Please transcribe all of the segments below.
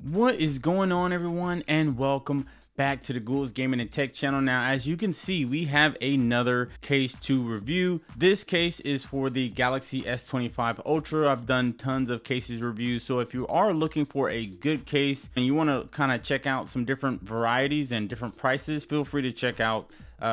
What is going on, everyone, and welcome back to the Ghouls Gaming and Tech channel. Now, as you can see, we have another case to review. This case is for the Galaxy S25 Ultra. I've done tons of cases reviews, so if you are looking for a good case and you want to kind of check out some different varieties and different prices, feel free to check out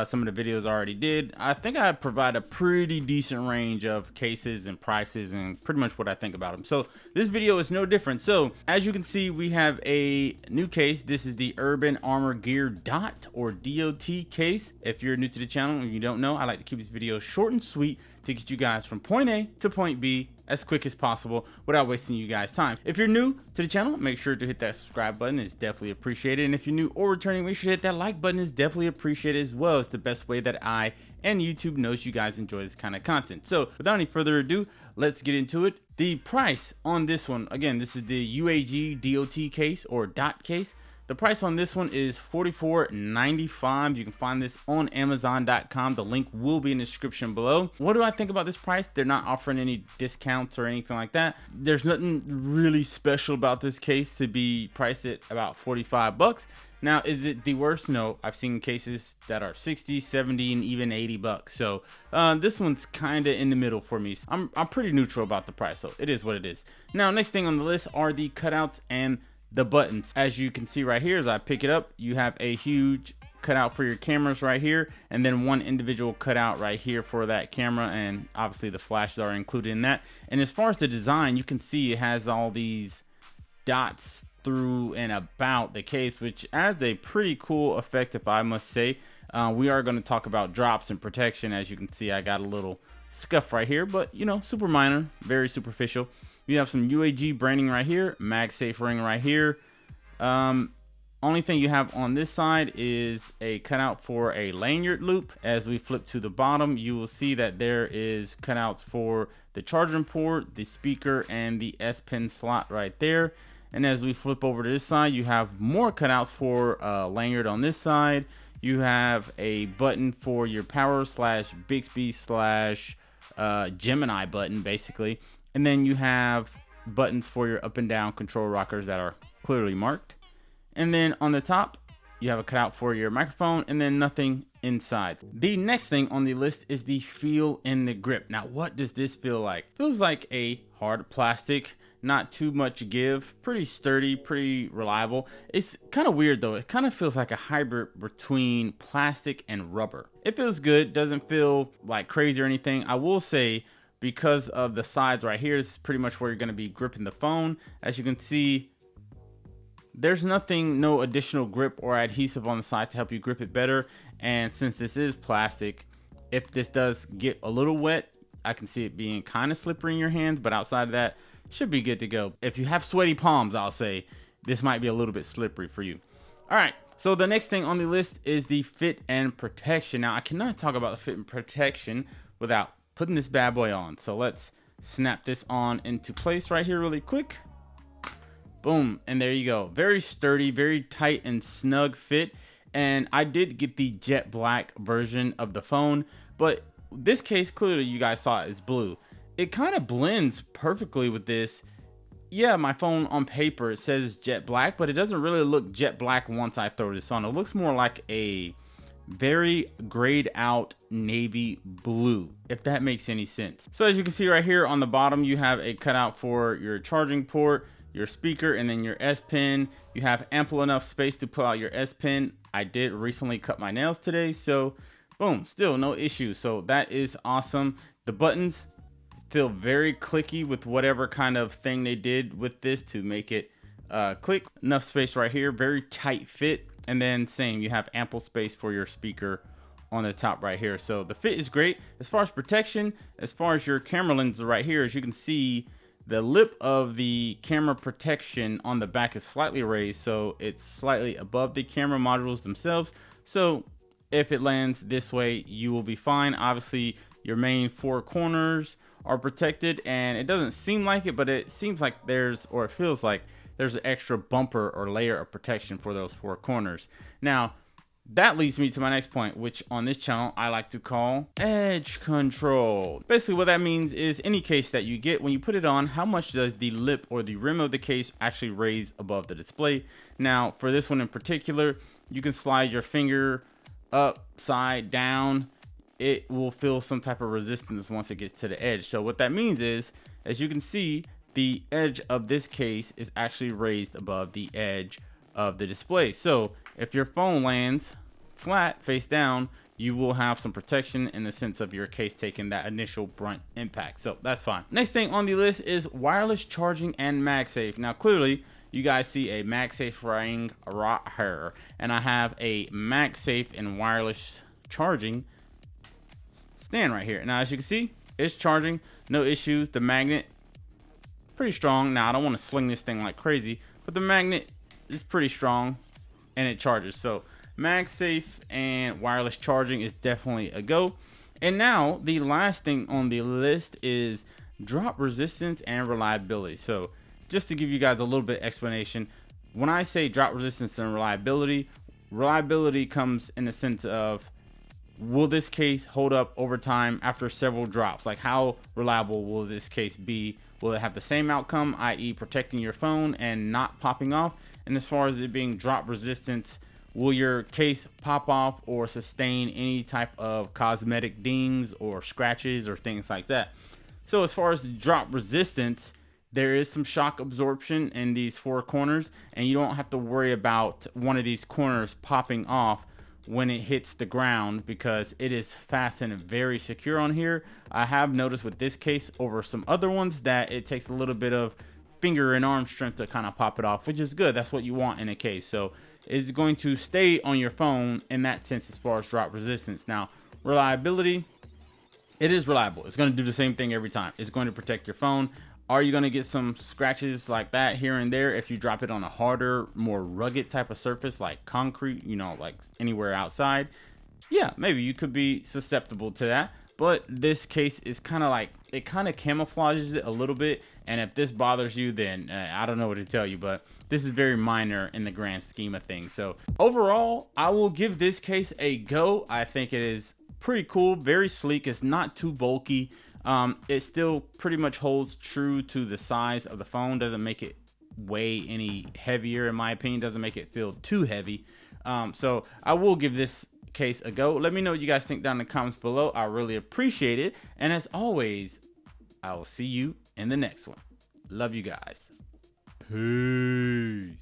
some of the videos I already did. I think I provide a pretty decent range of cases and prices and pretty much what I think about them. So this video is no different. So as you can see, we have a new case. This is the Urban Armor Gear DOT or DOT case. If you're new to the channel and you don't know, I like to keep this video short and sweet to get you guys from point A to point B as quick as possible without wasting you guys time. If you're new to the channel, make sure to hit that subscribe button. It's definitely appreciated. And if you're new or returning, make sure to hit that like button. It's definitely appreciated as well. It's the best way that I and YouTube knows you guys enjoy this kind of content. So without any further ado, let's get into it. The price on this one, again, this is the UAG DOT case or DOT case. The price on this one is $44.95. You can find this on Amazon.com. The link will be in the description below. What do I think about this price? They're not offering any discounts or anything like that. There's nothing really special about this case to be priced at about 45 bucks. Now, is it the worst? No, I've seen cases that are 60, 70, and even 80 bucks. So this one's kind of in the middle for me. I'm pretty neutral about the price, so it is what it is. Now, next thing on the list are the cutouts and the buttons. As you can see right here, as I pick it up, you have a huge cutout for your cameras right here, and then one individual cutout right here for that camera, and obviously the flashes are included in that. And as far as the design, you can see it has all these dots through and about the case, which adds a pretty cool effect, if I must say. We are going to talk about drops and protection. As you can see, I got a little scuff right here, but you know, super minor, very superficial. You have some UAG branding right here, MagSafe ring right here. Only thing you have on this side is a cutout for a lanyard loop. As we flip to the bottom, you will see that there is cutouts for the charging port, the speaker, and the S Pen slot right there. And as we flip over to this side, you have more cutouts for lanyard on this side. You have a button for your power slash Bixby slash Gemini button, basically. And then you have buttons for your up and down control rockers that are clearly marked. And then on the top, you have a cutout for your microphone, and then nothing inside. The next thing on the list is the feel and the grip. Now, what does this feel like? Feels like a hard plastic, not too much give, pretty sturdy, pretty reliable. It's kind of weird though. It kind of feels like a hybrid between plastic and rubber. It feels good, doesn't feel like crazy or anything. I will say, because of the sides right here, this is pretty much where you're going to be gripping the phone. As you can see, there's nothing, no additional grip or adhesive on the side to help you grip it better. And since this is plastic, if this does get a little wet, I can see it being kind of slippery in your hands, but outside of that, should be good to go. If you have sweaty palms, I'll say this might be a little bit slippery for you. All right, so the next thing on the list is the fit and protection. Now, I cannot talk about the fit and protection without putting this bad boy on. So let's snap this on into place right here really quick. Boom, and there you go. Very sturdy, very tight and snug fit. And I did get the jet black version of the phone, but this case, clearly you guys saw it is blue. It kind of blends perfectly with this. Yeah, my phone on paper, it says jet black, but it doesn't really look jet black once I throw this on. It looks more like a very grayed out navy blue, if that makes any sense. So as you can see right here on the bottom, you have a cutout for your charging port, your speaker, and then your S Pen. You have ample enough space to pull out your S Pen. I did recently cut my nails today, so boom, still no issue. So that is awesome. The buttons feel very clicky with whatever kind of thing they did with this to make it click. Enough space right here, very tight fit. And then same, you have ample space for your speaker on the top right here. So the fit is great. As far as protection, as far as your camera lens right here, as you can see, the lip of the camera protection on the back is slightly raised, so it's slightly above the camera modules themselves. So if it lands this way, you will be fine. Obviously, your main four corners are protected, and it doesn't seem like it, but it seems like there's, or it feels like there's an extra bumper or layer of protection for those four corners. Now, that leads me to my next point, which on this channel I like to call edge control. Basically what that means is any case that you get, when you put it on, how much does the lip or the rim of the case actually raise above the display. Now for this one in particular, you can slide your finger upside down. It will feel some type of resistance once it gets to the edge. So what that means is, as you can see, the edge of this case is actually raised above the edge of the display. So if your phone lands flat face down, you will have some protection in the sense of your case taking that initial brunt impact. So that's fine. Next thing on the list is wireless charging and MagSafe. Now clearly you guys see a MagSafe ring right here, and I have a MagSafe and wireless charging stand right here. Now as you can see, it's charging, no issues. The magnet pretty strong. Now I don't want to sling this thing like crazy, but the magnet is pretty strong and it charges. So MagSafe and wireless charging is definitely a go. And now the last thing on the list is drop resistance and reliability. So just to give you guys a little bit of explanation, when I say drop resistance and reliability, reliability comes in the sense of, will this case hold up over time after several drops? Like how reliable will this case be? Will it have the same outcome, i.e. protecting your phone and not popping off? And as far as it being drop resistance, will your case pop off or sustain any type of cosmetic dings or scratches or things like that? So as far as drop resistance, there is some shock absorption in these four corners, and you don't have to worry about one of these corners popping off when it hits the ground, because it is fastened very secure on here. I have noticed with this case over some other ones that it takes a little bit of finger and arm strength to kind of pop it off, which is good. That's what you want in a case. So it's going to stay on your phone in that sense as far as drop resistance. Now reliability, it is reliable. It's going to do the same thing every time. It's going to protect your phone. Are you going to get some scratches like that here and there if you drop it on a harder, more rugged type of surface like concrete, you know, like anywhere outside? Yeah, maybe you could be susceptible to that. But this case is kind of like, it kind of camouflages it a little bit. And if this bothers you, then I don't know what to tell you, but this is very minor in the grand scheme of things. So overall, I will give this case a go. I think it is pretty cool, very sleek. It's not too bulky. It still pretty much holds true to the size of the phone. Doesn't make it weigh any heavier, in my opinion. Doesn't make it feel too heavy. So I will give this case a go. Let me know what you guys think down in the comments below. I really appreciate it. And as always, I will see you in the next one. Love you guys. Peace.